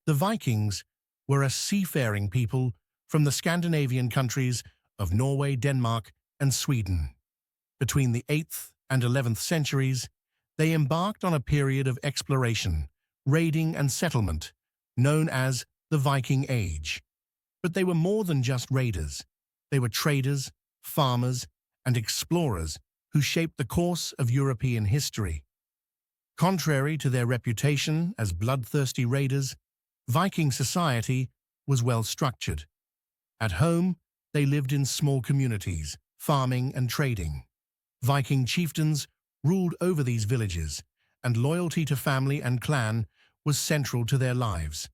The Vikings were a seafaring people from the Scandinavian countries of Norway, Denmark, and Sweden. Between the 8th and 11th centuries, they embarked on a period of exploration, raiding, and settlement, known as the Viking Age. But they were more than just raiders. They were traders, farmers, and explorers who shaped the course of European history. Contrary to their reputation as bloodthirsty raiders, Viking society was well structured. At home, they lived in small communities, farming and trading. Viking chieftains ruled over these villages, and loyalty to family and clan was central to their lives.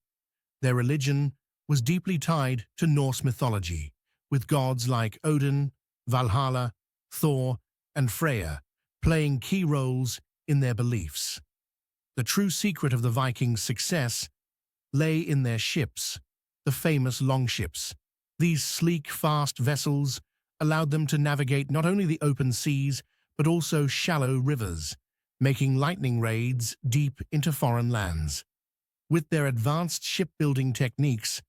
Their religion was deeply tied to Norse mythology, with gods like Odin, Valhalla, Thor, and Freya playing key roles in their beliefs. The true secret of the Vikings' success lay in their ships, the famous longships. These sleek, fast vessels allowed them to navigate not only the open seas, but also shallow rivers, making lightning raids deep into foreign lands. With their advanced shipbuilding techniques,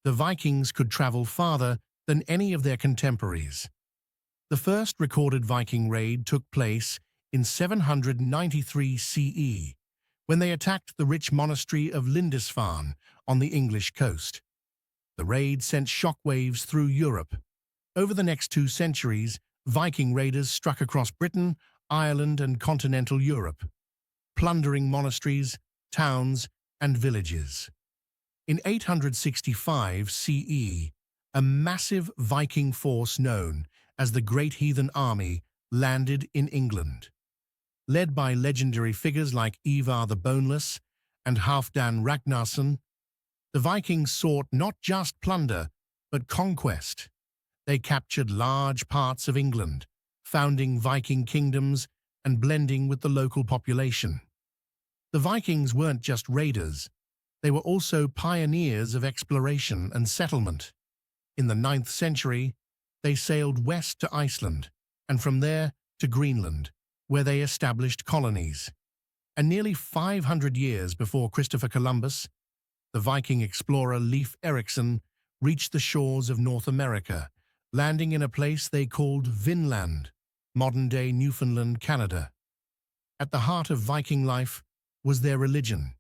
the Vikings could travel farther than any of their contemporaries. The first recorded Viking raid took place in 793 CE, when they attacked the rich monastery of Lindisfarne on the English coast. The raid sent shockwaves through Europe. Over the next 2 centuries, Viking raiders struck across Britain, Ireland, and continental Europe, plundering monasteries, towns, and villages. In 865 CE, a massive Viking force known as the Great Heathen Army landed in England. Led by legendary figures like Ivar the Boneless and Halfdan Ragnarsson, the Vikings sought not just plunder, but conquest. They captured large parts of England, founding Viking kingdoms and blending with the local population. The Vikings weren't just raiders, they were also pioneers of exploration and settlement. In the 9th century, they sailed west to Iceland, and from there to Greenland, where they established colonies. And nearly 500 years before Christopher Columbus, the Viking explorer Leif Erikson reached the shores of North America, landing in a place they called Vinland, modern-day Newfoundland, Canada. At the heart of Viking life was their religion.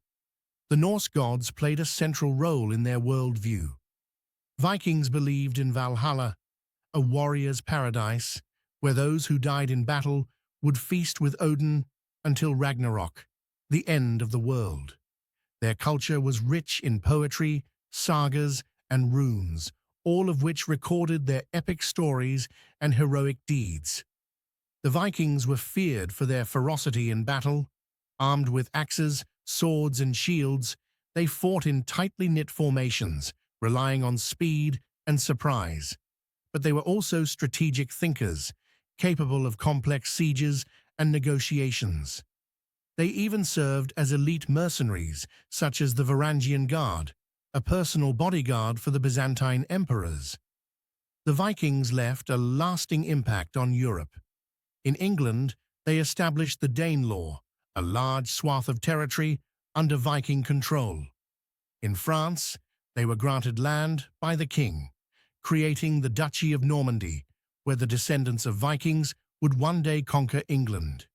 The Norse gods played a central role in their worldview. Vikings believed in Valhalla, a warrior's paradise, where those who died in battle would feast with Odin until Ragnarok, the end of the world. Their culture was rich in poetry, sagas, and runes, all of which recorded their epic stories and heroic deeds. The Vikings were feared for their ferocity in battle. Armed with axes, swords, and shields, they fought in tightly knit formations, relying on speed and surprise. But they were also strategic thinkers, capable of complex sieges and negotiations. They even served as elite mercenaries, such as the Varangian Guard, a personal bodyguard for the Byzantine emperors. The Vikings left a lasting impact on Europe. In England, they established the Danelaw, a large swath of territory under Viking control. In France, they were granted land by the king, creating the Duchy of Normandy, where the descendants of Vikings would one day conquer England.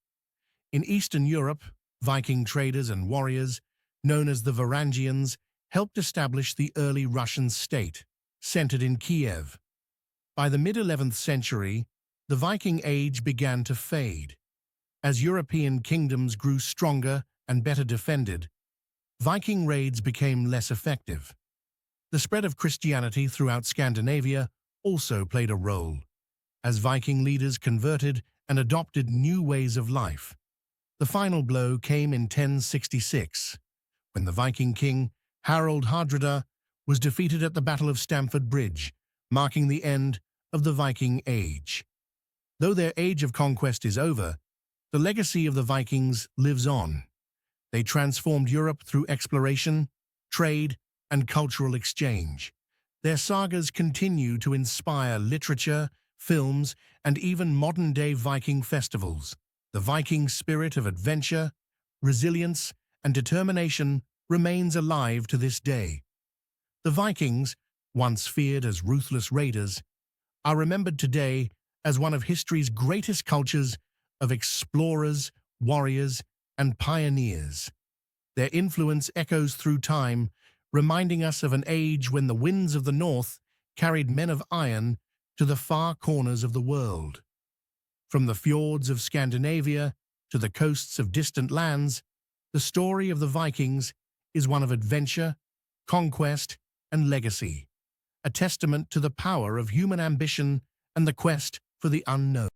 In Eastern Europe, Viking traders and warriors, known as the Varangians, helped establish the early Russian state, centered in Kiev. By the mid-11th century, the Viking Age began to fade. As European kingdoms grew stronger and better defended, Viking raids became less effective. The spread of Christianity throughout Scandinavia also played a role, as Viking leaders converted and adopted new ways of life. The final blow came in 1066, when the Viking king Harald Hardrada was defeated at the Battle of Stamford Bridge, marking the end of the Viking Age. Though their age of conquest is over, the legacy of the Vikings lives on. They transformed Europe through exploration, trade, and cultural exchange. Their sagas continue to inspire literature, films, and even modern-day Viking festivals. The Viking spirit of adventure, resilience, and determination remains alive to this day. The Vikings, once feared as ruthless raiders, are remembered today as one of history's greatest cultures of explorers, warriors, and pioneers. Their influence echoes through time, reminding us of an age when the winds of the north carried men of iron to the far corners of the world. From the fjords of Scandinavia to the coasts of distant lands, the story of the Vikings is one of adventure, conquest, and legacy, a testament to the power of human ambition and the quest for the unknown.